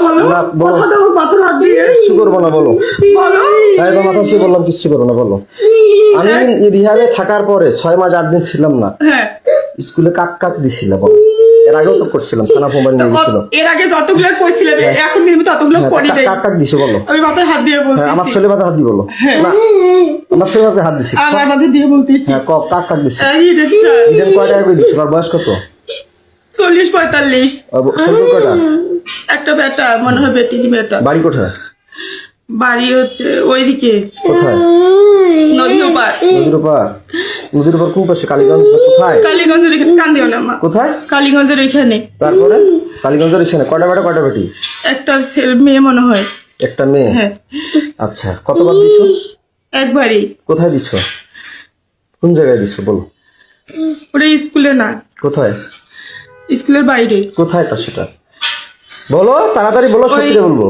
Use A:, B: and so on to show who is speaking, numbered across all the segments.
A: বলো
B: না, বলো।
A: কথা দাও মাথার হাত দিয়ে
B: কিচ্ছু করবো না, বলো।
A: বলো
B: তাই তো মাথা ছুঁয়ে বললাম কিচ্ছু করবো না, বলো। আমি রিহাবে থাকার পরে 6 মাস 8 দিন ছিলাম না,
A: হ্যাঁ
B: স্কুলে কাক কাক দিছিল, বলো। এর আগেও তো করছিলাম, থানা মোবাইল নিয়ে গেছিল।
A: এর আগে যতগুলো কইছিলাম এখন কিন্তু ততগুলো করি নাই
B: কাক কাক দিছো, বলো।
A: আমি মাথায় হাত দিয়ে
B: হ্যাঁ, আমার
A: বলতেছি
B: ছেলে মাথা হাত দি, বলো। না, আমার ছেলে মাথায় হাত দিছি।
A: আমার মাথায় দিয়ে বলতেছি
B: হ্যাঁ, কাক কাক দিছি।
A: এই রে চা।
B: ইডেন কয় টাকা করে দিছিল? আর বয়স কত?
A: 40-45
B: সম্পর্ক কয়টা?
A: একটা বেটা মনে হয় বেটিনি বেটা
B: বাড়ি কোথায়?
A: বাড়ি হচ্ছে ওইদিকে
B: কোথায়?
A: নদীর ওপার
B: নদীর উপর। নদীর উপর কোন পাশে? কালীগঞ্জ না কোথায়?
A: কালীগঞ্জের এখানে কান্দিও না মা
B: কোথায়?
A: কালীগঞ্জের এখানে
B: তারপরে কালীগঞ্জের এখানে কয়টা বেটা কয়টা বেটি?
A: একটা ছেলে মেয়ে মনে হয়
B: একটা মেয়ে।
A: হ্যাঁ
B: আচ্ছা, কতবার দিছো?
A: একবারই
B: কোথায় দিছো? কোন জায়গায় দিছো, বলো।
A: ওটা স্কুলে না
B: কোথায়?
A: স্কুলের বাইরে
B: কোথায় তা সেটা বলো, তাড়াতাড়ি বলো, সত্যি বলবো।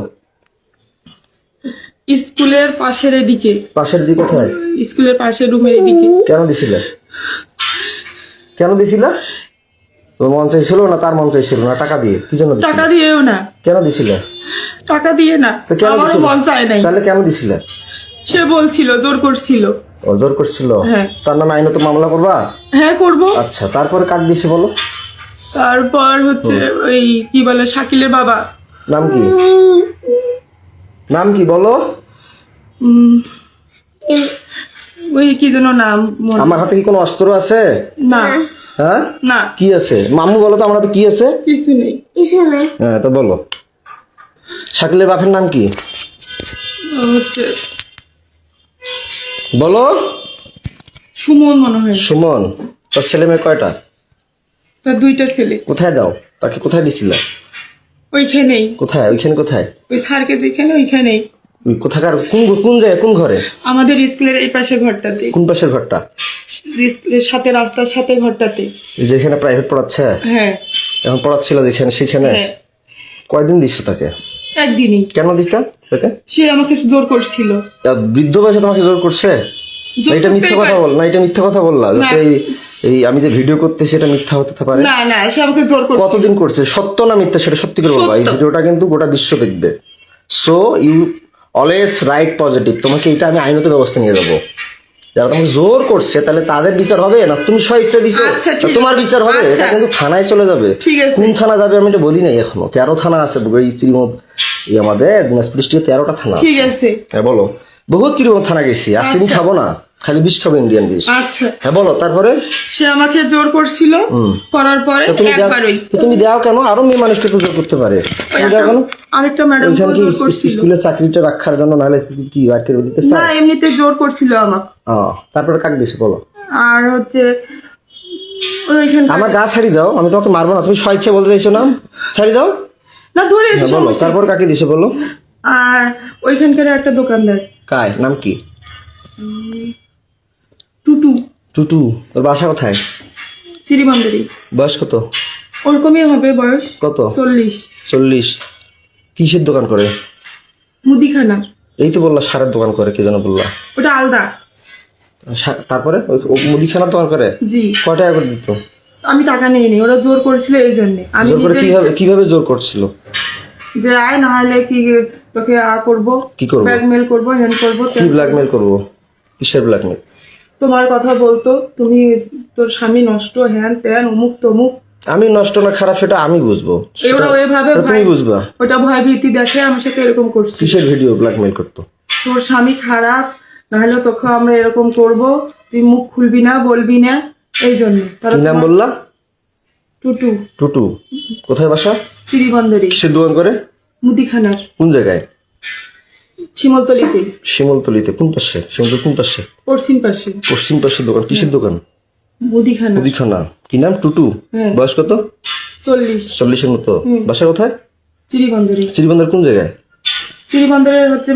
A: স্কুলের পাশের এদিকে
B: পাশের দিকে কোথায়?
A: স্কুলের পাশের রুমের এদিকে
B: কেন দিছিলে? কেন দিছিলা? তোর মন চাইছিল না তার মন চাইছিল না? টাকা দিয়ে কি জন্য দিছিলে?
A: টাকা দিয়েও না
B: কেন দিছিলে?
A: টাকা দিয়ে না
B: তো কেন
A: আমারও
B: দিছিলে?
A: মন চায় নাই
B: তাহলে কেন দিছিলে?
A: সে বলছিল জোর করছিল
B: ও জোর করছিল?
A: হ্যাঁ।
B: তার নামে আইনত মামলা করবা?
A: হ্যাঁ করবো
B: আচ্ছা, তারপরে কাক দিছে, বলো।
A: তারপর হচ্ছে ওই কি বলে শাকিলের বাবা
B: নাম কি? নাম কি বলো?
A: ওই কি যেন নাম
B: আমার হাতে কি কোনো অস্ত্র আছে?
A: না
B: হ্যাঁ,
A: না
B: কি আছে? মামু বলো তো আমার হাতে কি আছে?
A: কিছু নেই
B: হ্যাঁ, তো বলো। শাকিলের বাপের নাম কি
A: হচ্ছে
B: বলো?
A: সুমন মনে হয়
B: সুমন। তোর ছেলে মেয়ে কয়টা?
A: তার 2টা ছেলে
B: কোথায় দাও? তাকে কোথায় দিছিলে?
A: ওইখানেই
B: কোথায়? ওইখানে কোথায়?
A: ওই স্যারকে যেখানে ওইখানেই
B: ওই কোথাকার? কোন জায়গায়, কোন ঘরে?
A: আমাদের স্কুলের এই পাশে ঘরটাতে
B: কোন পাশের ঘরটা?
A: স্কুলের সাথে রাস্তার সাথে ঘরটাতে
B: যেখানে প্রাইভেট পড়াচ্ছে?
A: হ্যাঁ
B: এখন পড়াচ্ছিল যেখানে, সেখানে?
A: হ্যাঁ
B: কয়দিন দিচ্ছ তাকে?
A: একদিনই
B: কেন দিচ্ছ তাকে?
A: সে আমাকে জোর করছিল
B: বৃদ্ধ বয়সে তোমাকে জোর করছে?
A: জোর
B: না, এটা মিথ্যা
A: করতেই
B: কথা
A: পারে।
B: বল না, এটা মিথ্যা কথা বললা
A: না।
B: যাতে এই আমি যে ভিডিও করতেছি এটা মিথ্যা হতে পারে।
A: না না সে আমাকে জোর করছিল
B: কতদিন করছে? সত্য না মিথ্যা সেটা সত্যি করে বলবা। এই
A: সত্য।
B: ভিডিওটা কিন্তু গোটা বিশ্ব দেখবে। So you always right positive. তোমাকে এটা আমি আইনত ব্যবস্থা নিয়ে যাবো। যারা তোমাকে জোর করছে তাহলে তাদের বিচার হবে, না তুমি স্বেচ্ছা দিছো
A: আচ্ছা,
B: তা
A: ঠিক
B: তোমার
A: আছে।
B: বিচার হবে?
A: আচ্ছা।
B: এটা কিন্তু থানায় চলে যাবে।
A: ঠিক আছে।
B: কোন থানা যাবে আমি এটা বলি নাই এখনো। 13 থানা আছে এই শ্রীমদ, এই আমাদের দিনাজপুর ডিস্ট্রিক্টে 13টা থানা
A: ঠিক
B: আছে।
A: আছে
B: হ্যাঁ বলো। বহুত শ্রীমদ থানা গেছি, আর চিনি
A: আচ্ছা।
B: খাবো না, খালি বিষ খাবো, ইন্ডিয়ান বিষ।
A: আচ্ছা
B: হ্যাঁ বলো, তারপরে?
A: সে আমাকে জোর করছিল করার পরে
B: তো তুমি দাও,
A: একবারই
B: তো তুমি দাও কেন? আরো মেয়ে মানুষকে তো জোর করতে পারে, তুমি দাও কেন?
A: আরেকটা ম্যাডাম
B: ওইখানে কি
A: জোর করছিল
B: স্কুলের চাকরিটা রাখার জন্য, নাহলে কি আটকে দিতে
A: না
B: চায়?
A: এমনিতে জোর করছিল আমাকে
B: তারপরে কাক দিছে, বলো।
A: আর হচ্ছে ওইখানে
B: আমার গা ছাড়ি দাও, আমি তোমাকে মারবো না। তুমি স্বেচ্ছা বলতে চাইছো না, ছাড়ি দাও।
A: না ধরে এসে
B: হ্যাঁ, বলো।
A: সমস্যা।
B: তারপর কাকে দিছে, বলো।
A: আর ওইখানকার একটা দোকানদার
B: কায় নাম কি?
A: টুটু
B: টুটু। তোর বাসা কোথায়?
A: চিরিমান্দারি
B: বয়স কত?
A: ওরকমই হবে বয়স
B: কত?
A: 40
B: 40। কিসের দোকান করে?
A: মুদিখানা
B: এই তো বললা সারের দোকান করে, কে যেন বললা।
A: ওটা আলাদা
B: তারপরে ও মুদিখানার দোকান করে?
A: জি
B: কয় টাকা করে দিত?
A: আমি টাকা নিইনি, ওরা জোর করেছিল এই জন্য আমি
B: জোর করে
A: নিজে
B: কিভাবে জোর করছিল?
A: যে আয় না হলে কি তোকে করবো
B: কি করবো?
A: ব্ল্যাকমেল করবো হ্যান্ড করবো
B: কি ব্ল্যাকমেল করবো? কিসের ব্ল্যাকমেল?
A: তোমার কথা বলতো তুমি তোর স্বামী নষ্ট হ্যান ত্যান অমুক তমুক
B: আমি নষ্ট না খারাপ সেটা আমি বুঝবো,
A: এবার ওইভাবে
B: সেটা তুমি বুঝবা।
A: ওটা ভয় ভীতি দেখে আমার সাথে এরকম করছি
B: কিসের ভিডিও ব্ল্যাকমেল করতো?
A: তোর স্বামী খারাপ নাহলে তোকে আমরা এরকম করব, তুই মুখ খুলবি না বলবি না এই জন্য।
B: কি নাম বললা?
A: টুটু
B: টুটু। কোথায় বাসা?
A: চিরিবন্দরে
B: কিসের দোকান করে?
A: মুদিখানার
B: কোন জায়গায়?
A: শিমলতলিতে
B: শিমলতলিতে। কোন পাশে? শিমলতলি কোন পাশে?
A: পশ্চিম পাশে
B: পশ্চিম পাশে দোকান। কিসের দোকান?
A: মুদিখানা
B: মুদিখানা। কি নাম? টুটু।
A: হ্যাঁ।
B: বয়স কত?
A: 40
B: 40-এর মতো। বাসা কোথায়?
A: চিরিবন্দরে
B: শ্রীবন্দর কোন জায়গায়?
A: চিরিবন্দরের হচ্ছে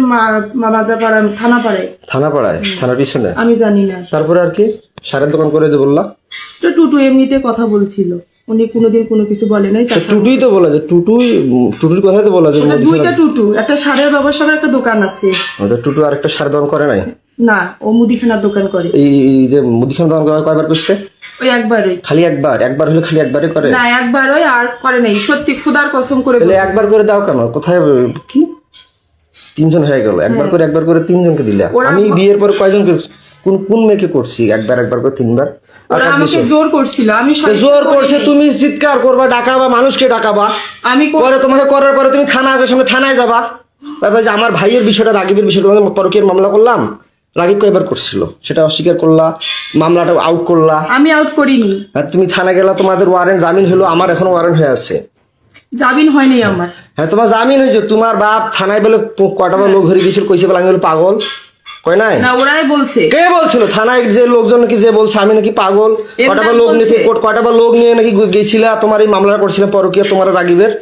A: বাজারপাড়া থানাপাড়ায়
B: থানাপাড়ায়। থানার পিছনে।
A: আমি জানি না।
B: তারপরে আর কি? সারের দোকান করে যে বললা।
A: তো টুটু এমনিতে কথা বলছিল, উনি কোনোদিন কোনো কিছু বলে নাই।
B: তো টুটুই তো বলা যে টুটুর কথাই তো বলা যে
A: ওটা 2টা টুটু, একটা সারের ব্যবসার একটা দোকান আছে।
B: টুটু আরেকটা সারের দোকান করে নাই?
A: না ও মুদিখানার দোকান করে।
B: এই যে মুদিখানা দোকান কয়বার করছে?
A: ওই একবারই।
B: খালি একবার? একবার হলে খালি একবারই করে?
A: না একবারই, আর করে নাই, সত্যি খোদার কসম করে
B: তাহলে
A: বলছি।
B: একবার করে দাও কেন? কোথায় কি 3 জন হয়ে গেল, একবার করে 3 জনকে দিলা।
A: ওরা-
B: আমি বিয়ের পর কয়জনকে, কোন মেয়েকে করছি একবার করে 3 বার? আর
A: ওরা
B: কার
A: আমাকে
B: দিছো?
A: জোর করছিল, আমি
B: তো
A: সত্যি
B: জোর
A: করিনি।
B: করছে, তুমি চিৎকার করবা, ডাকাবা, মানুষকে ডাকাবা,
A: আমি
B: পরে তোমাকে করার পরে তুমি থানা আছে সামনে, থানায় যাবা। তারপরে যে আমার ভাইয়ের বিষয়টা, রাগিবের বিষয়টা, তোমাকে পরকীয়ার মামলা করলাম, রাগিব কয়বার করছিল সেটা অস্বীকার করলা, মামলাটা আউট করলা।
A: আমি আউট করিনি,
B: আর তুমি থানা গেলা, তোমাদের ওয়ারেন্ট জামিন হলো, আমার এখনো ওয়ারেন্ট হয়ে আছে।
A: জামিন হয়নি আমার।
B: হ্যাঁ তোমার জামিন হয়েছে, তোমার বাপ থানায় বলে কয়টা বার লোক ধরে গেছিল, কইছে বলে আমি বলে পাগল, কয় নাই?
A: না ওরাই বলছে।
B: কে বলছিল? থানায় যে লোকজন নাকি যে বলছে আমি নাকি পাগল, কয়টা বার লোক নিয়ে, কয়টা বার লোক নিয়ে নাকি গেছিলা তোমার এই মামলাটা করছিলাম পরকীয়া, তোমার রাগিবের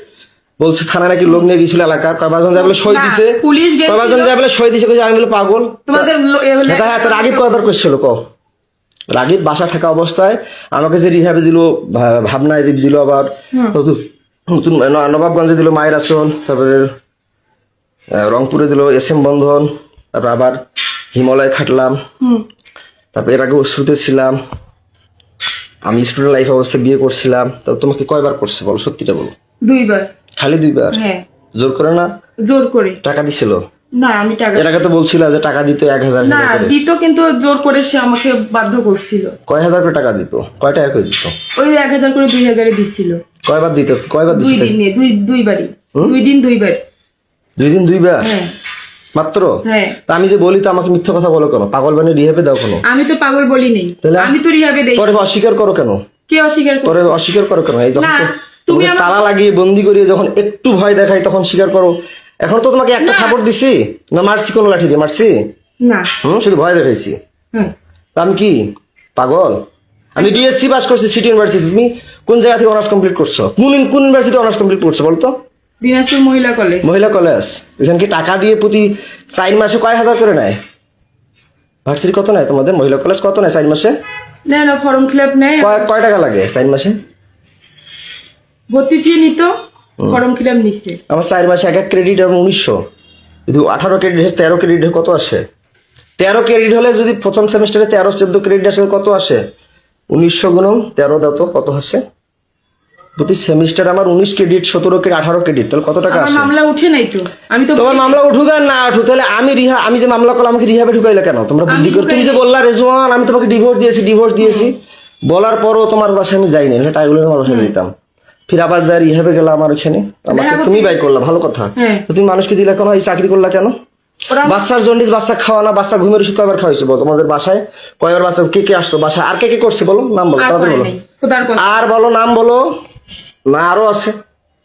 B: বলছে থানায় নাকি লোক নিয়ে গেছিল এলাকার, কয়বার যায় বলে সই
A: না,
B: দিছে,
A: পুলিশ গেছিল।
B: কয়বার যায় বলে সই দিছে, কইছে আমি বলে পাগল।
A: তোমাদের
B: হ্যাঁ তো রাগিব কয়বার করছিল ক? রাগিব বাসা থাকা অবস্থায় আমাকে যে রিহাবে দিল, ভাবনায় দিল, আবার নতুন নতুন নবাবগঞ্জে দিল মায়ের আসন, তারপরে রংপুরে দিল SM বন্ধন, তারপর আবার হিমালয় খাটলাম, তারপর এর আগে অশ্রুতে ছিলাম, আমি স্টুডেন্ট লাইফ অবস্থায় বিয়ে করছিলাম। তো তোমাকে কয়বার করছে বলো, সত্যিটা বলো।
A: 2 বার।
B: খালি 2 বার?
A: হ্যাঁ
B: জোর করে না?
A: জোর করে।
B: টাকা দিছিল?
A: না আমি টাকা,
B: এর আগে তো বলছিল যে টাকা দিত 1000
A: না
B: করে।
A: দিত, কিন্তু জোর করে সে আমাকে বাধ্য করছিল।
B: কয় হাজার করে টাকা দিত? কয় টাকা করে দিত?
A: ওই 1000 করে 2000 দিছিল।
B: কয়বার দিত? কয়বার
A: 2
B: দিছিল?
A: দিনে, দুইবারই। 2 দিন 2 বার।
B: 2 দিন 2 বার
A: হ্যাঁ
B: মাত্র?
A: হ্যাঁ।
B: তা আমি যে বলি তো আমাকে মিথ্যা কথা বলো কেন? পাগল বানিয়ে রিহেবে দাও কেন?
A: আমি তো পাগল বলি নেই,
B: তাহলে?
A: আমি তো রিহাবে দেই।
B: পরে অস্বীকার করো কেন?
A: কে অস্বীকার করে?
B: পরে অস্বীকার করো কেন? এই যখন
A: না,
B: তো
A: তুমি
B: তোমাকে
A: আমার-
B: তালা লাগিয়ে বন্দি করিয়ে যখন একটু ভয় দেখাই তখন স্বীকার করো। এখন তো তোমাকে একটা
A: না।
B: থাপড় দিছি না, মারছি কোনো লাঠি দিয়ে মারছি?
A: না।
B: শুধু ভয় দেখাইছি।
A: হ্যাঁ
B: তা আমি কি পাগল? আমি BSc পাস করছি সিটি ইউনিভার্সিটি। তুমি কোন জায়গা থেকে অনার্স কমপ্লিট করছো? কোন ইউনিভার্সিটি অনার্স কমপ্লিট করছো বলতো?
A: দিনাজপুর মহিলা কলেজ।
B: মহিলা কলেজ। এখানে কি টাকা দিয়ে প্রতি 4 মাসে কয় হাজার করে নেয়? ভার্সিটি কত নেয় তোমাদের? মহিলা কলেজ কত নেয় 4 মাসে?
A: না ফর্ম ফিল আপ নেই,
B: কয় টাকা লাগে 4 মাসে?
A: ভর্তি ফি নিত, ফর্ম ফিল আপ নিচ্ছে।
B: আমার 4 মাসে এক ক্রেডিট এবং 1900, যদি 18 ক্রেডিট 13 ক্রেডিট কত আসে? 13 ক্রেডিট হলে যদি প্রথম সেমিস্টারে 13-14 ক্রেডিট আসে কত আসে? 1900 গুণন 13 দাও তো কত আসে? প্রতি সেমিস্টার আমার 19 ক্রেডিট, 17 ক্রেডিট, 18 ক্রেডিট, তাহলে কত টাকা
A: আমার
B: আসে?
A: মামলা উঠে নাই তো, আমি তো
B: তোমার মামলা উঠুক আর না উঠুক, তাহলে আমি যে মামলা করলাম আমাকে রিহাবে ঢুকাইলে কেন তোমরা? বুদ্ধি করে তুমি যে বললা রেজওয়ান আমি তোমাকে ডিভোর্স দিয়েছি, বলার পরও তোমার বাসায় আমি যাইনি, না টাইগুলো তোমার বাসায় যেতাম, ফির আবার যাই রিহাবে গেলাম আমার ওখানে, আমাকে তুমি বাই করলা, ভালো কথা।
A: হ্যাঁ।
B: তো তুমি মানুষকে দিলে কেন? এই চাকরি করলা কেন?
A: ওরা
B: বাচ্চার জন্ডিস, বাচ্চা খাওয়া না, বাচ্চা ঘুমের ওষুধ কয়বার খাওয়াইছো বলো? তোমাদের বাসায় কয়বার বাচ্চা, কে আসতো বাসায়? আর কে করছে বলো? নাম বলো
A: আর
B: তাড়াতাড়ি
A: করে
B: বলো।
A: নাই, খোদার কথা।
B: আর বলো, নাম বলো। না আরো আছে,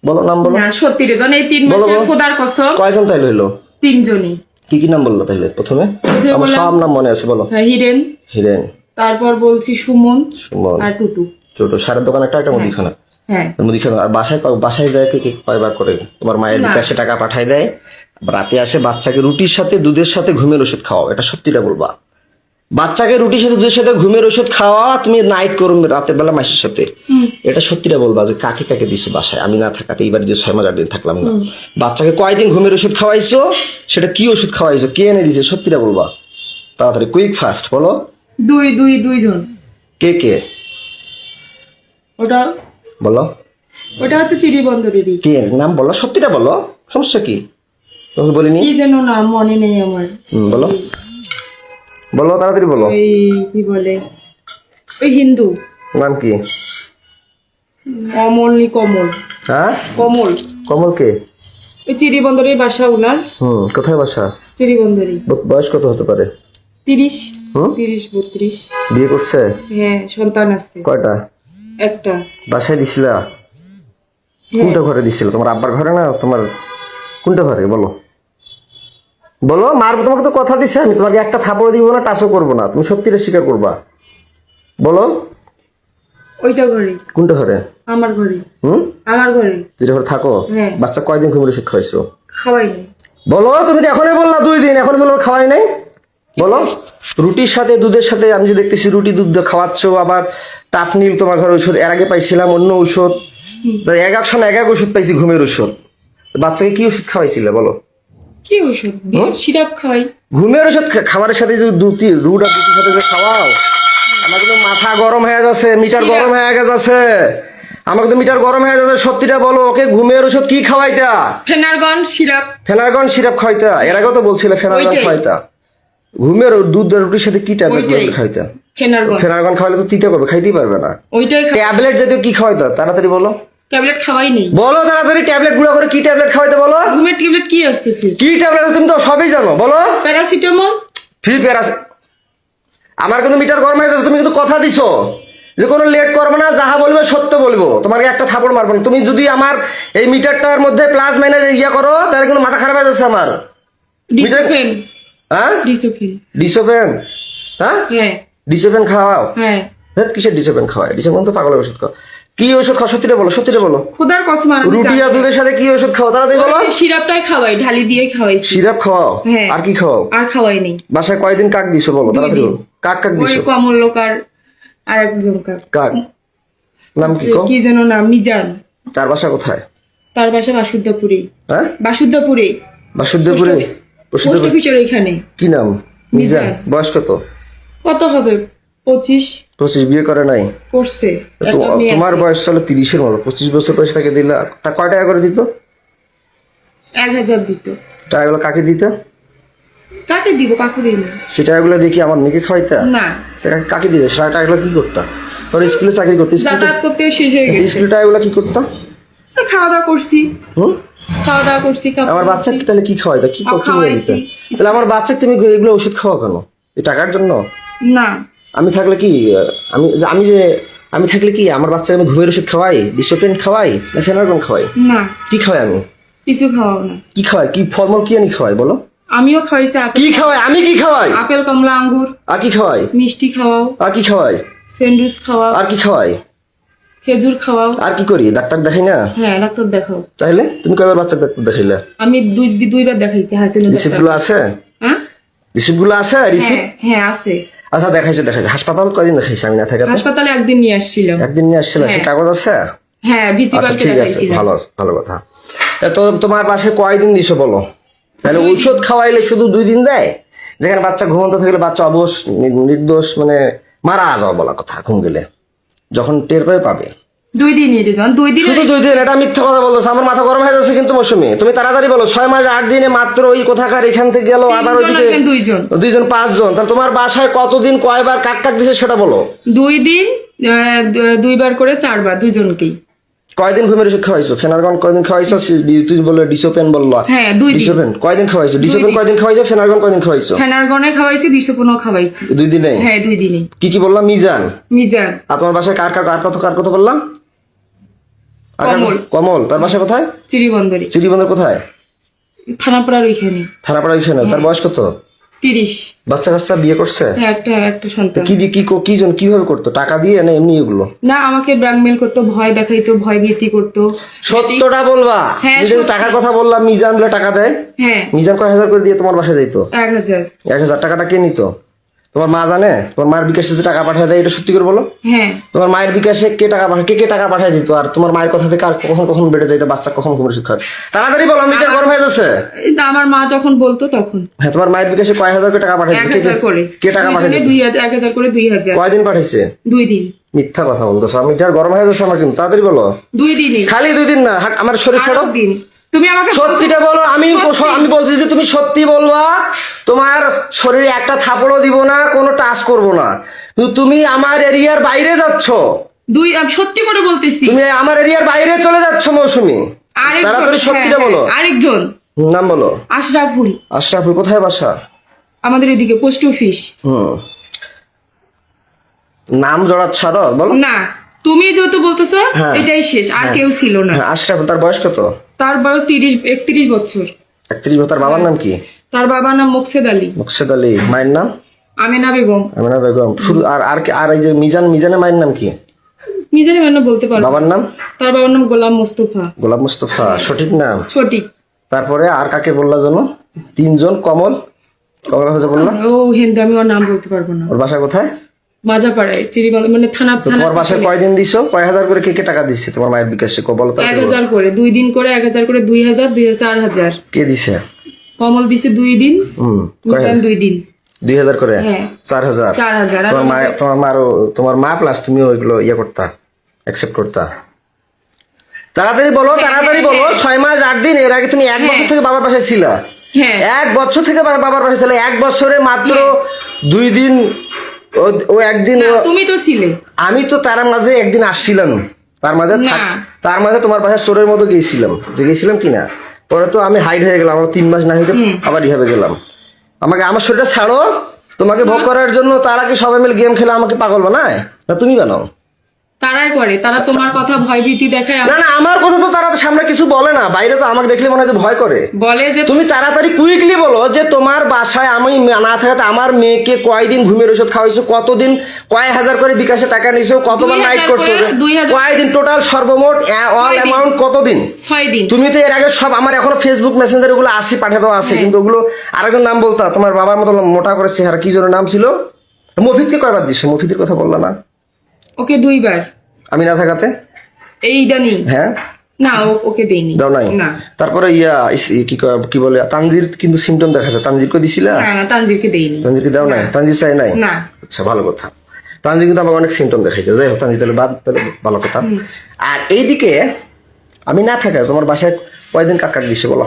B: বলো নাম বলো।
A: না সত্যি রে, এই 3
B: বলো,
A: মাসে
B: বলো।
A: খোদার কসম
B: কয়জন তাইলে হইলো?
A: 3 জনই।
B: কি নাম বললো তাইলে প্রথমে?
A: প্রথমে
B: আমার
A: বললাম-
B: সব নাম মনে আছে, বলো।
A: হ্যাঁ, হিরেন,
B: হিরেন,
A: তারপর বলছি সুমন
B: সুমন,
A: আর টুটু।
B: ছোট সারের দোকান একটা মুদিখানা।
A: হ্যাঁ
B: মুদিখানা। আর বাসায় যায় কে কয়বার করে? তোমার মায়ের
A: না।
B: বিকাশে টাকা পাঠায় দেয়, রাতে আসে বাচ্চাকে রুটির সাথে দুধের সাথে ঘুমের ওষুধ খাওয়াও, এটা সত্যিটা বলবা। বাচ্চাকে রুটির সাথে দুধের সাথে ঘুমের ওষুধ খাওয়া, তুমি নাইট করো রাতের বেলা মাসের সাথে, এটা সত্যিটা বলবা যে কাকে দিছো বাসায় আমি না থাকাতে? এইবার যে 6 মাস 8 দিন থাকলাম না, বাচ্চাকে কয়দিন ঘুমের ওষুধ খাওয়াইছো? সেটা কি ওষুধ খাওয়াইছো? কে এনে দিছে? সত্যিটা বলবা তাড়াতাড়ি, কুইক ফাস্ট বলো।
A: 2 জন।
B: কে
A: ওটা
B: বলো।
A: হচ্ছে চিড়িবন্দরেরই।
B: কে নাম বলো, সত্যিটা বলো, সমস্যা কি? তোমাকে বলিনি?
A: কি যেন নাম মনে নেই আমার।
B: বলো বলো তাড়াতাড়ি বলো।
A: ওই কি বলে, ওই হিন্দু
B: নাম কি?
A: কমল।
B: হ্যাঁ
A: কমল।
B: কমল কে?
A: ওই চিড়িবন্দরের বাসা উনার।
B: কোথায় বাসা?
A: চিড়িবন্দরই।
B: বয়স কত হতে পারে?
A: 30
B: হুম?
A: 32।
B: বিয়ে করছে?
A: হ্যাঁ সন্তান আছে
B: কয়টা?
A: একটা।
B: বাসায় দিছিলা? কোনটা ঘরে দিছিল? তোমার আব্বার ঘরে না তোমার কোনটা ঘরে বলো? বলো, মারবো তোমাকে তো কথা দিছে, আমি তোমাকে একটা থাপড় দিব না, টাচও করবো না, তুমি সত্যিটা স্বীকার করবা, বলো।
A: ওইটা ঘরে।
B: কোনটা ঘরে?
A: আমার ঘরে।
B: হুম?
A: আমার ঘরে।
B: যেটা ঘরে থাকো?
A: হ্যাঁ।
B: বাচ্চা কয়দিন ঘুমের ওষুধ খাওয়াইছো?
A: খাওয়াইনি।
B: বলো, তুমি তো এখনই বললা 2 দিন, এখন বলো খাওয়াই নাই, বলো। রুটির সাথে দুধের সাথে, আমি যে দেখতেছি রুটি দুধ খাওয়াচ্ছ, আবার টাফনিল তোমার ঘরে ওষুধ, এর আগে পাইছিলাম অন্য ওষুধ, এক সময় এক ওষুধ পাইছি ঘুমের ওষুধ। বাচ্চাকে কি ওষুধ খাওয়াইছিলে বলো?
A: কি ওষুধ? সিরাপ খাওয়াই।
B: ঘুমের ওষুধ খাবারের সাথে যে রুট আর দুটির সাথে যে খাওয়াও, আমার কিন্তু মাথা গরম হয়ে যাচ্ছে, মিটার গরম হয়ে গেছে। আমার কিন্তু মিটার গরম হয়ে যাচ্ছে, সত্যিটা বলো। ওকে ঘুমের ওষুধ কি খাওয়াইতা?
A: Phenergan syrup.
B: ফেনারগন সিরাপ খাওয়াইতা? এর আগেও তো বলছিলে ফেনারগন
A: ওইটাই।
B: খাওয়াইতা। ঘুমের দুধ আর রুটির সাথে কি ট্যাবলেট
A: ওইটাই।
B: খাওয়াইতা?
A: ফেনারগন
B: ফেনারগন খাওয়ালে তো তিতে করবে, খাইতেই পারবে না।
A: ওইটাই
B: ট্যাবলেট জাতীয় কি খাওয়াইতা? তাড়াতাড়ি বলো,
A: ট্যাবলেট খাওয়াই নেই।
B: বলো তাড়াতাড়ি। ট্যাবলেট গুঁড়া করে কি ট্যাবলেট খাওয়াইতে বলো?
A: ঘুমের ট্যাবলেট কি আসছে ফির?
B: কি ট্যাবলেট তুমি তো সবই জানো, বলো।
A: প্যারাসিটামল।
B: ফি প্যারাস। আমার কিন্তু মিটার গরম হয়ে যাচ্ছে, তুমি কিন্তু কথা দিছো যে কোনো লেট করবে না, যাহা বলবে সত্য বলবো, তোমাকে একটা থাপড় মারবো না। তুমি যদি আমার এই মিটারটার মধ্যে প্লাস মাইনাস ইয়া করো, তাহলে কিন্তু মাথা খারাপ হয়ে যাচ্ছে আমার।
A: ডিসোফেন।
B: হ্যাঁ,
A: ডিসোফেন।
B: ডিসোপেন। হ্যাঁ,
A: হ্যাঁ
B: ডিসোপেন খাওয়াও?
A: হ্যাঁ।
B: ধ্যাৎ, কিসের ডিসোপেন খাওয়ায়? ডিসোপেন তো পাগলের ওষুধ খাও। কি ওষুধ খাও? সত্যিটা বলো, সত্যিটা বলো।
A: খোদার কসম আর
B: রুটি আর দুধের সাথে কি ওষুধ খাও? তাড়াতাড়ি বলো।
A: সিরাপটাই খাওয়াই, ঢালি দিয়ে খাওয়াইছি।
B: সিরাপ খাওয়াও?
A: হ্যাঁ।
B: আর কি খাওয়াও?
A: আর খাওয়াই নেই।
B: বাসায় কয়দিন কাক দিছো বলো, তাড়াতাড়ি বলো। কাক কাক
A: ওই
B: দিছো?
A: কমলকার আর একজন কাক।
B: কাক নাম কি কও?
A: কি যেন নাম, মিজান।
B: তার বাসা কোথায়?
A: তার বাসা বাসুদ্ধপুরে।
B: হ্যাঁ,
A: বাসুদ্ধপুরে।
B: বাসুদেবপুরে।
A: পোস্ট
B: বাসুদেবপুর
A: অফিসের এখানে।
B: কি নাম? মিজান।
A: মিজান।
B: বয়স কত?
A: কত হবে? 25
B: 25। বিয়ে করে নাই?
A: করছে।
B: তো
A: একটা মেয়ে
B: তোমার
A: আছে।
B: বয়স চলো 30-এর মতো। 25 বছর বয়স তাকে দিলা, কয় টাকা করে দিত?
A: 1000 দিত।
B: টাকাগুলো কাকে দিত?
A: কাকে দিব? কাকু দিই না।
B: সে টাকাগুলো দেখি আমার মেয়েকে খাওয়াইতা?
A: না,
B: কাকে দিত? সে টাকাগুলো কি করতা? ওর স্কুলে চাকরি করতে?
A: যাতায়াত করতে শেষ হয়ে গেছে।
B: স্কুল টাকাগুলো কি করতা?
A: আর খাওয়া দাওয়া করছি।
B: হুম,
A: খাওয়া দাওয়া করছি। কাপড়
B: আমার বাচ্চাকে
A: ধুচ্ছি।
B: তাহলে কি খাওয়াইতা? কি
A: আর
B: কি নিয়ে দিতে?
A: খাওয়াইছি।
B: তাহলে আমার বাচ্চাকে তুমি এগুলো ওষুধ খাওয়া কেন? এই টাকার জন্য?
A: না,
B: আমি থাকলে কি, আমি আমি যে আমি থাকলে কি আমার বাচ্চাকে আমি ঘুমের ওষুধ খাওয়াই, ডিসোপেন খাওয়াই, না ফেনারগন খাওয়াই?
A: না,
B: কি খাওয়াই আমি?
A: কিছু খাওয়াও না।
B: কি খাওয়াই? কি ফলমূল কি আনি খাওয়াই বলো?
A: আমিও খাওয়াইছি
B: কি খাওয়াই? আমি কি খাওয়াই?
A: আপেল, কমলা, আঙ্গুর।
B: আর কি খাওয়াই?
A: মিষ্টি খাওয়াও,
B: আর কি খাওয়াই?
A: স্যান্ডউইচ খাওয়াও,
B: আর কি খাওয়াই?
A: খেজুর খাওয়াও।
B: আর কি করি? ডাক্তার দেখাই না?
A: হ্যাঁ, ডাক্তার দেখাও।
B: চাইলে তুমি কয়বার বাচ্চা ডাক্তার দেখাইলে?
A: আমি দুইবার দেখাইছি হাসিনা
B: রিসিপ্ট
A: ডাক্তার।
B: গুলো আছে?
A: হ্যাঁ
B: রিসিপ্ট গুলো আছে? রিসিপ্ট?
A: হ্যাঁ হ্যাঁ আছে।
B: আচ্ছা, দেখাইছো দেখাইছো। হাসপাতাল কয়দিন দেখাইছি আমি না থাকাতে?
A: হাসপাতালে একদিন নিয়ে আসছিলাম।
B: একদিন নিয়ে আসছিল, সে
A: হ্যাঁ।
B: কাগজ আছে?
A: হ্যাঁ,
B: আচ্ছা
A: ভিসিপালকে
B: ঠিক আছে,
A: দেখাইছিলাম।
B: ভালো ভালো কথা। তো তোমার পাশে কয়দিন দিছো বলো? তাহলে ঔষধ খাওয়াইলে শুধু 2 দিন দেয়? যেখানে বাচ্চা ঘুমন্ত থাকলে বাচ্চা অবশ নির্দোষ মানে মারা যাওয়া বলা কথা, ঘুম গেলে যখন টের পাবে।
A: 2 দিনই রে জন, 2 দিন।
B: শুধু 2 দিন? এটা মিথ্যা কথা বলতেছে। আমার মাথা গরম হয়ে যাচ্ছে কিন্তু মৌসুমী। তুমি তাড়াতাড়ি বলো। 6 মাস 8 দিনে মাত্র ওই কোথাকার এখান থেকে গেল, আবার ওইদিকে
A: 2জন।
B: 2জন 5 জন। তাহলে তোমার বাসায় কতদিন কয়বার কাক কাক দিছে সেটা বলো।
A: 2 দিন, 2 বার করে 4 বার, দুজনকেই।
B: কয়দিন ঘুমের ওষুধ খাওয়াইছো? ফেনারগন কয়দিন খাওয়াইছো? তুমি বললে ডিসোপেন বললো।
A: হ্যাঁ, 2 দিন।
B: ডিসোপেন কয়দিন খাওয়াইছো? ডিসোপেন
A: দিন।
B: কয়দিন খাওয়াইছো? ফেনারগন কয়দিন খাওয়াইছো?
A: ফেনারগনে খাওয়াইছি, 215 খাওয়াইছি।
B: 2 দিনে?
A: হ্যাঁ, 2 দিনই।
B: কি কি বললাম? মিজান।
A: মিজান।
B: আর তোমার বাসায় কার কথা বললাম?
A: কমল।
B: কমল। তার বাসা কোথায়?
A: চিরিবন্দরে।
B: চিরিবন্দর কোথায়?
A: থানাপাড়ার ওইখানে।
B: থানাপাড়া ওইখানে। তার বয়স কত?
A: 30।
B: বাচ্চা কাচ্চা বিয়ে করছে?
A: হ্যাঁ, একটা সন্তান।
B: কি দিয়ে কি জন কিভাবে করতো? টাকা দিয়ে না এমনি এগুলো?
A: না, আমাকে ব্ল্যাকমেল করতো, ভয় দেখাইতো, ভয় ভীতি করতো।
B: সত্যটা বলবা।
A: হ্যাঁ,
B: তুমি যদি
A: সত্যি।
B: টাকার কথা বললাম, মিজান বলে টাকা দেয়।
A: হ্যাঁ,
B: মিজান কয় হাজার করে দিয়ে তোমার বাসায় যাইতো?
A: 1000।
B: 1000 টাকাটা কে নিত? তোমার মা জানে? তোমার মায়ের বিকাশে যে টাকা পাঠিয়ে দেয়, এটা সত্যি করে বলো।
A: হ্যাঁ,
B: তোমার মায়ের বিকাশে কে টাকা পাঠায়? কে টাকা পাঠিয়ে দিত? আর তোমার মায়ের কথা থেকে আর কখন কখন বেড়ে যাইতো বাচ্চা, কখন ঘুমের ওষুধ খায়? তাড়াতাড়ি বলো, আমি এটা গরম হয়ে যাচ্ছে।
A: এই তো আমার মা যখন বলতো তখন
B: হ্যাঁ, তোমার মায়ের বিকাশে কয় হাজার করে টাকা পাঠিয়ে দিত?
A: 1000 করে।
B: কে টাকা পাঠিয়ে দিত?
A: 1000 করে 2000।
B: কয়দিন পাঠাইছে?
A: 2 দিন।
B: মিথ্যা কথা বলতেছো। আমি এটা গরম হয়ে যাচ্ছে আমার কিন্তু। তাড়াতাড়ি বলো।
A: 2 দিনই।
B: খালি 2 দিন না, আমার শরীর ছাড়ো।
A: 8 দিন। তুমি আমাকে
B: সত্যিটা বলো। আমি বলছি যে তুমি সত্যি বলবা। তোমার শরীরে একটা থাপড়ও দিব না, কোনো টাচ করব না। কিন্তু তুমি আমার এরিয়ার বাইরে যাচ্ছ।
A: আমি সত্যি করে বলতেছি।
B: তুমি আমার এরিয়ার বাইরে চলে যাচ্ছ মৌসুমী। তাড়াতাড়ি সত্যিটা বলো।
A: আরেকজন
B: নাম বলো।
A: আশরাফুল।
B: আশরাফুল কোথায় বাসা?
A: আমাদের এদিকে পোস্ট অফিস।
B: নাম জড়াচ্ছ আরো, বলো
A: না, তুমি যেহেতু বলতেছো
B: হ্যাঁ।
A: এটাই শেষ, আর
B: হ্যাঁ।
A: কেউ ছিল না।
B: হ্যাঁ, আশরাফুল। তার বয়স কত?
A: তার বয়স 31 বছর।
B: 31 বছর। তার বাবার নাম কি?
A: তার বাবার নাম মোকসেদ আলী।
B: মুকসেদ আলী। মায়ের নাম?
A: আমেনা বেগম।
B: আমিনা বেগম। শুরু আর এই যে মিজানের মায়ের নাম কি?
A: নিজের মানে বলতে পারবো।
B: বাবার নাম?
A: তার বাবার নাম গোলাম মোস্তফা।
B: গোলাম মুস্তফা, সঠিক নাম।
A: সঠিক।
B: তারপরে আর কাকে বললা জানো? 3 জন। কমল কথা বললা?
A: ও হিন্দু, আমি ওর নাম বলতে পারবো না।
B: ওর বাসা কোথায়?
A: মাজাপাড়ায়, চিরিবাংলা মানে থানা।
B: তো তোমার বাসায় কয়দিন দিছো? কয় হাজার করে কে টাকা দিচ্ছে তোমার মায়ের বিকাশে? বলো তো।
A: 1000 করে 2 দিন করে, 1000 করে 2000, 4000।
B: কে দিছে?
A: কমল দিছে 2 দিন,
B: কয়
A: মিজান
B: হাজার?
A: 2 দিন।
B: 2000 করে
A: হ্যাঁ।
B: 4000
A: 4000
B: তোমার মা প্লাস তুমি ওইগুলো ইয়ে করতা অ্যাকসেপ্ট করতা তাড়াতাড়ি বলো তাড়াতাড়ি বলো 6 মাস 8 দিন এর আগে তুমি 1 বছর থেকে বাবার পাশে ছিলা
A: হ্যাঁ
B: 1 বছর থেকে বাবার পাশে ছিলে 1 বছরে মাত্র 2 দিন ও একদিন
A: না, তুমি তো ছিলে
B: আমি তো তার মাঝে একদিন আসছিলাম তার মাঝে
A: না।
B: তার মাঝে তোমার পাশে চোরের মতো গেছিলাম যে গেছিলাম কিনা পরে তো আমি হাইড হয়ে গেলাম আমার 3 মাস না হইতে আবার রিহাবে গেলাম আমাকে আমার শরীরটা ছাড়ো তোমাকে ভোগ করার জন্য তারা কি সবাই মিলে গেম খেলে আমাকে পাগল বানায় না তুমি বানাও
A: তারাই করে তারা তোমার কথা ভয় ভীতি দেখায়
B: না না আমার কথা তো তারা তো সামনে কিছু বলে না বাইরে তো আমাকে দেখলে মনে হয় যে ভয় করে
A: বলে যে
B: তুমি তাড়াতাড়ি কুইকলি বলো যে তোমার বাসায় আমি না থাকাতে আমার মেয়েকে কয়দিন ঘুমের ওষুধ খাওয়াইছো কতদিন কয় হাজার করে বিকাশে টাকা নিছো কতবার
A: 2000
B: নাইট করছো
A: করে, 2000
B: কয়দিন টোটাল সর্বমোট অল
A: দিন।
B: অ্যামাউন্ট কতদিন
A: 6 দিন
B: তুমি তো এর আগে সব আমার এখনো ফেসবুক মেসেঞ্জার ওগুলো আসি পাঠিয়ে দেওয়া আছে কিন্তু ওগুলো আরেকজন নাম বলতা তোমার বাবার মতো মোটা করে চেহারা কি যেন নাম ছিল মফিদকে কয়বার দিছো মফিদের কথা বললা না
A: ওকে 2 বার
B: আমি না থাকাতে
A: এই ইদানি
B: হ্যাঁ
A: না ওকে দেইনি
B: দাও নাই
A: না
B: তারপরে কি বলে তানজির কিন্তু সিমটম দেখা যায় তানজিরকে দিছিলা
A: না না তানজিরকে দেইনি
B: তানজিরকে দাও নাই তানজির চাই নাই
A: না
B: আচ্ছা ভালো কথা তানজির কিন্তু আমাকে অনেক সিমটম দেখাইছে যাই হোক তানজির তাহলে বাদ তাহলে ভালো কথা আর এইদিকে আমি না থাকা তোমার বাসায় কয়দিন কাকাট দিছে বলো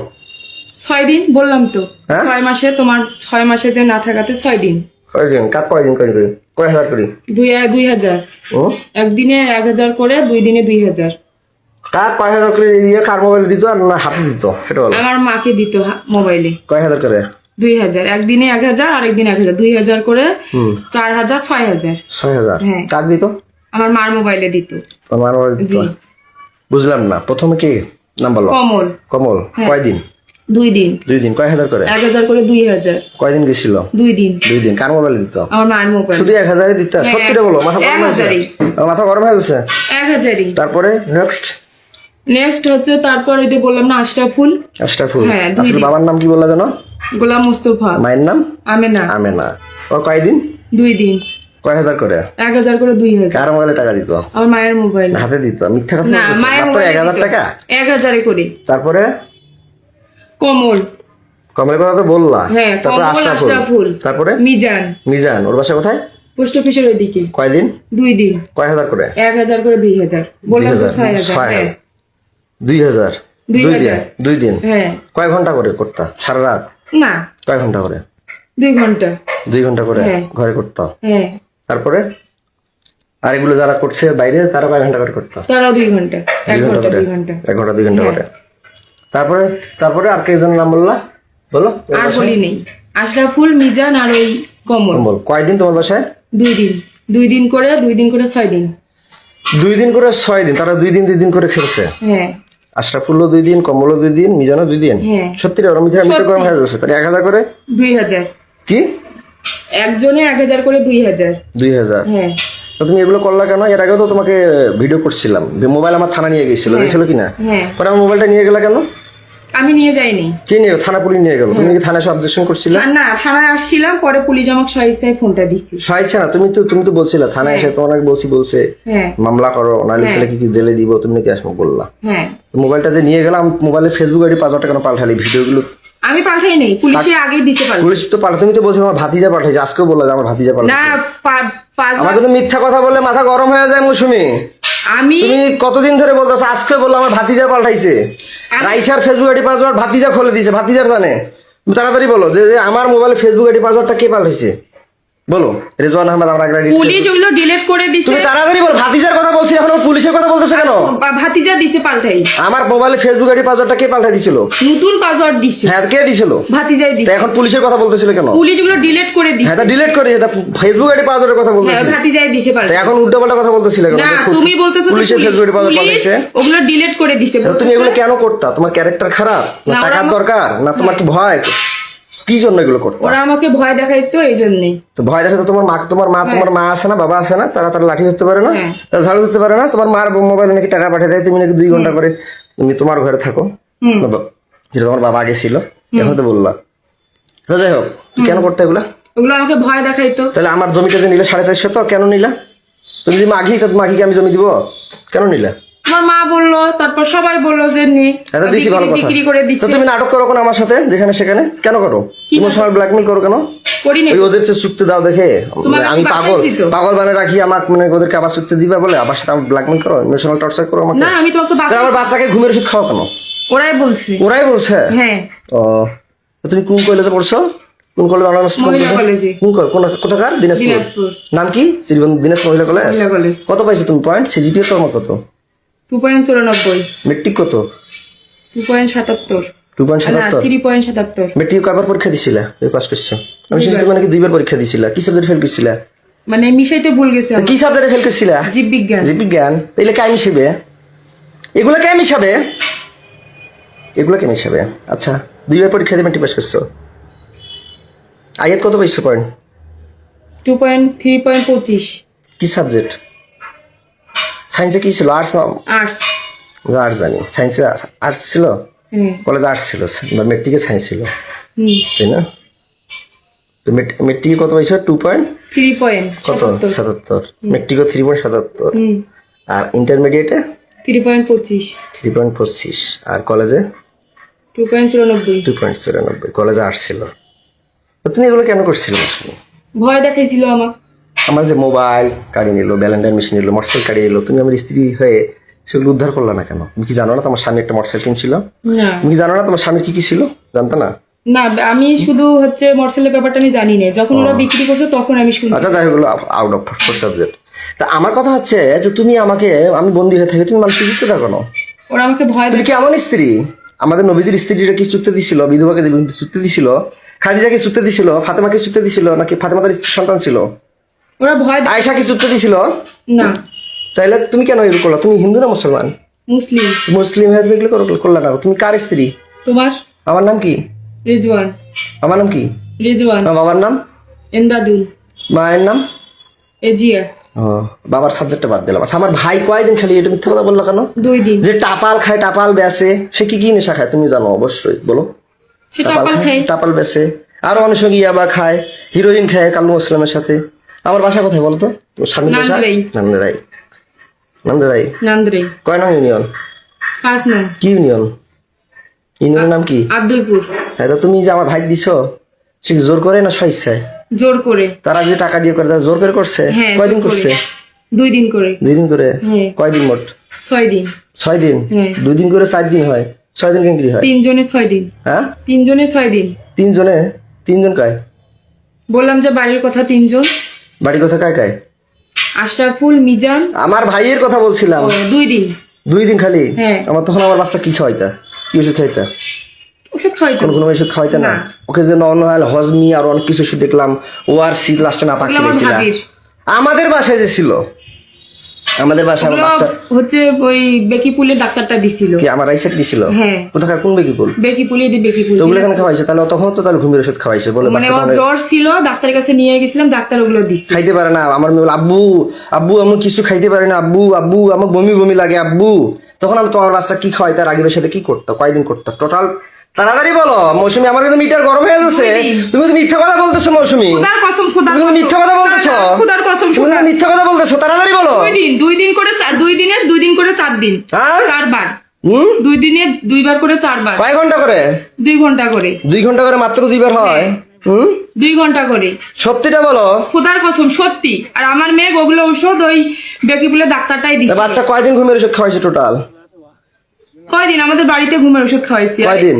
A: 6 দিন বললাম তো
B: হ্যাঁ?
A: 6 মাসে তোমার 6 মাসে যে না থাকাতে 6 দিন
B: কয়দিন কাক কয়দিন করি কয় হাজার করি
A: 2000
B: ও
A: একদিনে 1000 করে 2 দিনে 2000
B: কাক কয় হাজার করে ইয়ে কার মোবাইল দিত আর না হাতে দিত সেটা বলো
A: আমার মাকে দিত মোবাইলে
B: কয় হাজার করে
A: 2000 একদিনে 1000 আর একদিন 1000 2000 করে 4000 6000
B: 6000
A: হ্যাঁ।
B: কাক দিত
A: আমার মার মোবাইলে দিত
B: তোমার মোবাইল দিত
A: জি।
B: বুঝলাম না প্রথমে কি নাম বলো
A: কমল
B: কমল
A: হ্যাঁ।
B: কয়দিন
A: 2 দিন
B: 2 দিন কয় হাজার করে
A: 1000 করে 2000
B: কয়দিন গেছিল
A: 2 দিন
B: 2 দিন কার মোবাইল দিত
A: আমার মার মোবাইল
B: শুধু 1000 দিতে
A: হ্যাঁ,
B: সত্যি বলো মাথা গরম হয়েছে
A: 1000
B: মাথা গরম হয়ে গেছে
A: 1000ই
B: তারপরে নেক্সট
A: নেক্সট হচ্ছে তারপর ওই যে বললাম না আশরাফুল
B: আশরাফুল
A: হ্যাঁ, 2
B: আসলে
A: দিন।
B: বাবার নাম কি বললা জানো
A: গোলাম মুস্তফা
B: মায়ের নাম
A: আমেনা
B: আমেনা ওর কয়দিন
A: 2 দিন
B: কয় হাজার করে
A: 1000 করে 2000
B: কার মোবাইলে টাকা দিত
A: আমার মায়ের মোবাইল
B: হাতে দিত মিথ্যা কথা
A: না
B: বলতেছে।
A: মায়ের
B: মাত্র
A: মোবাইল
B: 1000 টাকা
A: 1000 করে
B: তারপরে
A: কমল
B: কমলের কথা তো বললা
A: হ্যাঁ
B: তারপরে
A: কমল
B: আশরাফুল
A: আশরাফুল
B: তারপরে
A: মিজান
B: মিজান ওর বাসা কোথায়
A: পোস্ট অফিসের ওইদিকে
B: কয়দিন
A: 2 দিন
B: কয় হাজার করে
A: 1000 করে 2000 বললাম তো 6000 হ্যাঁ
B: 2000 2 দিন
A: 2000
B: 2 দিন
A: হ্যাঁ
B: কয় ঘন্টা করে করতা সারা রাত
A: না
B: কয় ঘন্টা করে
A: 2 ঘন্টা
B: 2 ঘন্টা করে
A: হ্যাঁ।
B: ঘরে করতাম
A: হ্যাঁ
B: তারপরে আর এগুলো যারা করছে বাইরে তারা কয় ঘন্টা করে করতাম
A: তারাও 2 ঘন্টা 1
B: 2 ঘন্টা
A: ঘন্টা
B: করে
A: 2 ঘন্টা
B: 1 ঘন্টা 2 ঘন্টা
A: হ্যাঁ।
B: করে তারপরে তারপরে আর কে নাম বললা বলো
A: আর বলি নেই আশরাফুল মিজান আর ওই কমল
B: বল কয়দিন তোমার বাসায়
A: 2 দিন 2 দিন করে 6 দিন
B: 2 দিন করে 6 দিন তারা 2 দিন করে খেলছে
A: হ্যাঁ
B: আশরাফুল্লো 2 দিন কমলও 2 দিন মিজানও 2 দিন
A: হ্যাঁ।
B: সত্যি রে মিথ্যা মিথ্যা গরম হয়ে যাচ্ছে তাহলে 1000 করে
A: 2000
B: কি
A: একজনে 1000 করে 2000
B: 2000
A: হ্যাঁ
B: তো তুমি এগুলো করলা কেন এর আগে তো তোমাকে ভিডিও করছিলাম মোবাইল আমার থানা নিয়ে গেছিল গেছিল কিনা
A: হ্যাঁ
B: পরে আমার মোবাইলটা নিয়ে গেলা কেন
A: আমি নিয়ে যাইনি
B: কি নিয়ে থানা পুলিশ নিয়ে গেল তুমি কি থানায় অবজেকশন করছিলে
A: আর না থানায় আসছিলাম পরে পুলিশ আমাকে সহিস্তায় ফোনটা দিচ্ছে
B: সহায়ছে না তুমি তো বলছিলে থানায় এসে তোমাকে বলছে
A: হ্যাঁ
B: মামলা করো নাহলে ছেলে কি জেলে দিব তুমি নাকি আসবো বললা
A: হ্যাঁ
B: মোবাইলটা যে নিয়ে গেলাম মোবাইলে ফেসবুক আইডি 5000 টাকা পাল্টালি ভিডিওগুলো
A: আমি পাঠাই নেই পুলিশে আগে দিতে পারবো
B: পুলিশ তো পাল্টা তুমি তো বলছো আমার ভাতিজা পাঠাইছে আজকেও বললা যে আমার ভাতিজা
A: না
B: পাল্টাইছে
A: পাঁচ
B: আমাকে তো মিথ্যা কথা বললে মাথা গরম হয়ে যায় মৌসুমি
A: আমি
B: তুমি কতদিন ধরে বলতেছো আজকে বললো আমার ভাতিজা পাল্টাইছে রাইসার ফেসবুক আইডি পাসওয়ার্ড ভাতিজা খুলে দিয়েছে ভাতিজার জানে তুমি তাড়াতাড়ি বলো যে আমার মোবাইলে ফেসবুক আইডি পাসওয়ার্ডটা কে পাল্টাইছে বলো রেজওয়ান আহমেদ আমার আগে
A: পুলিশ ওগুলো ডিলিট করে দিছে
B: তুমি তাড়াতাড়ি বলো ভাতিজার কথা বলছি এখন পুলিশের কথা বলতেছো কেন
A: ভাতিজা দিছে পাল্টাই
B: আমার মোবাইলে ফেসবুক আইডি পাসওয়ার্ডটা কে পাল্টাই দিছিল
A: নতুন পাসওয়ার্ড দিছে
B: হ্যাঁ কে দিছিল
A: ভাতিজাই
B: তা
A: দিছে
B: এখন পুলিশের কথা বলতেছিল কেন
A: পুলিশ ওগুলো ডিলিট করে দিছে
B: হ্যাঁ তা ডিলিট করে দিয়েছে ফেসবুক আইডি পাসওয়ার্ডের কথা
A: হ্যাঁ
B: বলতেছি
A: ভাতিজাই দিছে
B: তা
A: পাল্টাই
B: এখন উল্টোপাল্টা কথা বলতেছিলে কেন
A: না তুমি বলতেছো তো
B: পুলিশের ফেসবুক আইডি পাসওয়ার্ড
A: পুলিশ
B: পাল্টাইছে
A: ওগুলো ডিলিট করে দিছে
B: তা তুমি এগুলো কেন করতা তোমার ক্যারেক্টার খারাপ না
A: না, ওরা
B: টাকার
A: আমার-
B: দরকার না তোমার কি ভয় কি জন্য এগুলো করতা
A: ওরা আমাকে ভয় দেখাইতো এই জন্যই
B: তো ভয় দেখে তো তোমার মা আছে না বাবা আছে না তারা লাঠি ধরতে পারে না
A: হ্যাঁ।
B: তারা ঝাড়ু ধরতে পারে না তোমার মার মোবাইলে নাকি টাকা পাঠিয়ে দেয় তুমি নাকি 2 ঘন্টা করে তুমি তোমার ঘরে থাকো যেটা তোমার বাবা আগে ছিল এখন তো বললা তো যাই হোক তুমি কেন করতে এগুলা
A: ওগুলো আমাকে ভয় দেখাইতো
B: তাহলে আমার জমিটা যে নিলে 450 তো কেন নিলা তুমি যদি মাঘি তো মাঘিকে আমি জমি দিব কেন নিলা
A: আমার মা বললো তারপর সবাই বললো যে নে
B: এটা দিছি ভালো কথা
A: বিক্রি করে
B: তো
A: দিচ্ছে
B: তুমি নাটক করো কেন আমার সাথে যেখানে সেখানে কেন করো ইমোশনাল ব্ল্যাকমেল করো কেন
A: করি না।
B: ওই ওদের যে চুক্তি দাও দেখে
A: তোমাকে
B: আমি
A: কি
B: পাগল
A: বাসায় দিত?
B: পাগল বানিয়ে রাখি আমাকে, মানে ওদেরকে আবার চুক্তি দিবা বলে আবার সাথে আমার ব্ল্যাকমেল করো, ইমোশনাল টর্চার করো আমাকে।
A: না আমি তোমাকে
B: তাহলে আমার বাচ্চাকে ঘুমের ওষুধ খাওয়া কেন?
A: ওরাই বলছে।
B: ওরাই বলছে?
A: হ্যাঁ
B: ও, তো তুমি কোন কলেজে পড়ছো? কোন কলেজ?
A: মহিলা কলেজে।
B: কোথাকার? দিনাজপুর।
A: দিনাজপুর।
B: নাম কি? শ্রীবন্ধু দিনাজপুর মহিলা কলেজ।
A: মহিলা কলেজ।
B: কত পাইছো তুমি পয়েন্ট? সিজিপিএ তোমার কত?
A: 2.94,
B: মেট্রিক কত?
A: 2.77,
B: 2.77।
A: 3.77।
B: মেট্রিক কয়বার পরীক্ষা দিছিলা? এই পাস করছো? আমি শুনছি তুমি নাকি 2বার পরীক্ষা দিছিলা। কি সাবজেক্ট ফেল করছিলা?
A: মানে মিশাইতে ভুল গেছে
B: তো
A: আমার।
B: কি সাবজেক্টে ফেল করছিলা?
A: জীববিজ্ঞান।
B: জীববিজ্ঞান। তাইলে কে মিশাবে? এগুলো কে মিশাবে? এগুলো কে মিশাবে? আচ্ছা 2বার পরীক্ষা দিয়ে মেট্রিক পাস করছো। আয়াত কত পাইছো পয়েন্ট?
A: 3.25।
B: কি সাবজেক্ট? সায়েন্সে কি ছিল? আর্টস না?
A: আর্টস।
B: আর্টস জানি। সায়েন্সে আর্টস ছিল?
A: হ্যাঁ।
B: কলেজে আর্টস ছিল, মেট্রিকে সায়েন্স ছিল,
A: হুম।
B: তাই না? তো মেট্রিকে কত পাইছো? 2 পয়েন্ট কত?
A: 3.77।
B: 77। মেট্রিকও 3.77।
A: হুম।
B: আর ইন্টারমিডিয়েটে
A: 3.25।
B: 3.25। আর কলেজে
A: 2.94।
B: 2.94। কলেজে আর্টস ছিল। তো তুমি এগুলো কেন করছিলে? আসলে
A: ভয় দেখাইছিল আমার।
B: আমার যে মোবাইল কাড়িয়ে নিল, ব্যালেন্ডার মেশিন নিল, মোটরসাইকেল কাড়িয়ে নিল, তুমি আমার স্ত্রী হয়ে সেগুলো উদ্ধার করলা না কেন? তুমি কি জানো না তোমার স্বামী একটা মোটরসাইকেল কিনছিল?
A: না
B: তুমি কি জানো না তোমার স্বামীর কি কি ছিল? জানতো না?
A: না আমি শুধু হচ্ছে মোটরসাইকেলের ব্যাপারটা আমি জানি না, যখন ওরা বিক্রি করছে তখন আমি শুনছি।
B: আচ্ছা যাই হোক, আউট অফ সাবজেক্ট। তা আমার কথা হচ্ছে যে তুমি আমাকে, আমি বন্দী হয়ে থাকি, তুমি মানুষকে যুক্তি দাও কেন?
A: ওরা আমাকে ভয়
B: তুমি কি এমন স্ত্রী? আমাদের নবীজির স্ত্রীরা কি চুক্তি দিছিল? বিধবাকে যে চুক্তি দিছিল, খাদিজাকে চুক্তি দিছিল, ফাতেমাকে চুক্তি দিছিল, নাকি ফাতেমাদের সন্তান ছিল?
A: ওরা ভয়
B: আয়েশা কি চুক্তি দিছিল?
A: না।
B: তাইলে তুমি কেন এগুলো করলা? তুমি হিন্দু না মুসলমান?
A: মুসলিম।
B: মুসলিম হয়ে তুমি এগুলো করলা না? তুমি কার স্ত্রী?
A: তোমার?
B: আমার নাম কি?
A: রেজওয়ান।
B: আমার নাম কি?
A: রেজওয়ান।
B: আমার বাবার নাম?
A: এন্দাদুল।
B: মায়ের নাম?
A: এজিয়া।
B: ও, বাবার সাবজেক্টটা বাদ দিলাম। আচ্ছা আমার ভাই কয়দিন খালি এটা মিথ্যা কথা বললো কেন?
A: 2 দিন।
B: যে টাপাল খায়, টাপাল বেচে, সে কি কি নেশা খায় তুমি জানো অবশ্যই, বলো।
A: সে টাপাল খায়।
B: টাপাল বেচে, আরো অনেক সঙ্গে ইয়াবা খায়, হিরোইন খায় কালু ইসলামের সাথে। আমার বাসা কোথায় বলো তো? স্বামীর বাসা
A: নান্দারাই।
B: নান্দারাই। নান্দারাই
A: নান্দ্রাই।
B: কয় নং ইউনিয়ন?
A: 5 নং।
B: কি ইউনিয়ন? ইউনিয়নের নাম কি?
A: আব্দুলপুর।
B: হ্যাঁ, তো তুমি যে আমার ভাই দিছো, সে কি জোর করে না স্বেচ্ছায়?
A: জোর করে।
B: তারা যে টাকা দিয়ে করে, তারা জোর করে করছে?
A: হ্যাঁ,
B: কয়দিন
A: জোর করে।
B: করছে?
A: 2 দিন করে।
B: 2 দিন করে?
A: হ্যাঁ।
B: কয়দিন মোট?
A: 6 দিন।
B: 6 দিন?
A: হ্যাঁ।
B: 2 দিন করে 4 দিন হয়, 6 দিন কেঙ্কি হয়?
A: 3 জনে 6 দিন।
B: হ্যাঁ,
A: 3 জনে 6 দিন।
B: 3 জনে? 3 জন কায়?
A: বললাম যে বাড়ির কথা 3 জন।
B: বাড়ি কথা কায় কায়?
A: আশরাফুল, মিজান।
B: আমার ভাইয়ের কথা বলছিলাম।
A: 2 দিন।
B: 2 দিন খালি?
A: হ্যাঁ।
B: আমার তখন আমার বাচ্চা কি খাওয়াইতা? কি ওষুধ খাইতা?
A: ওষুধ খাওয়াইতো।
B: কোনো ওষুধ খাওয়াইতা না?
A: না।
B: ওকে যে নর্মাল হজমি আর অনেক কিছু ওষুধ দেখলাম, ও আর সি লাস্টে না পাকি
A: ওগুলো আমার
B: দিয়েছিল।
A: ভাবির।
B: আমাদের বাসায় যে ছিল, আমাদের বাসায় আমার
A: ওগুলো
B: বাচ্চা
A: হচ্ছে ওই বেকিপুলের ডাক্তারটা দিছিল।
B: কি আমার রাইসেট দিছিল?
A: হ্যাঁ।
B: কোথাকার কোন বেকিপুল?
A: বেকিপুলে দি বেকিপুল।
B: তো ওগুলো কেন খাওয়াইছে? তাহলে তখন তো তাহলে ঘুমের ওষুধ খাওয়াইছে বলে
A: মানে
B: বাচ্চা
A: ওর
B: তখন
A: জ্বর ছিল, ডাক্তারের কাছে নিয়ে গেছিলাম, ডাক্তার ওগুলো দিচ্ছে।
B: খাইতে পারে না। আমার মেয়ে বলে, আব্বু আব্বু আমি কিছু খাইতে পারি না, আব্বু আব্বু আমার বমি বমি লাগে আব্বু। তখন আমি তোমার বাচ্চা কি খাওয়াইতে, রাগিবের সাথে কি করতো, কয়দিন করতো টোটাল? তাড়াতাড়ি বলো মৌসুমী, আমার কিন্তু মিটার গরম হয়ে যাচ্ছে।
A: 2 দিন।
B: তুমি তো মিথ্যা কথা বলতেছো মৌসুমী,
A: খোদার কসম, খোদার
B: তুমি তো
A: কসম।
B: মিথ্যা কথা বলতেছো,
A: খোদার কসম,
B: তুমি তো মিথ্যা কথা বলতেছো, তাড়াতাড়ি বলো।
A: 2 দিন, 2 দিন করে 2 দিনে 2 দিন করে 4 দিন।
B: হ্যাঁ?
A: 4 বার। 2
B: হুম,
A: দিনে 2 বার করে 4 বার।
B: কয় ঘন্টা করে?
A: 2 ঘন্টা করে।
B: 2 ঘন্টা করে মাত্র 2 বার হয়? হুম,
A: 2 ঘন্টা করে।
B: সত্যিটা বলো।
A: খোদার কসম সত্যি। আর আমার মেয়ে ওগুলো ঔষধ ওই বেকিপুলের ডাক্তারটাই
B: তা
A: দিচ্ছে।
B: বাচ্চা কয়দিন ঘুমের ওষুধ খাওয়াইছে টোটাল?
A: কয়দিন আমাদের বাড়িতে ঘুমের ওষুধ খাওয়াইছি। আর
B: কয়দিন?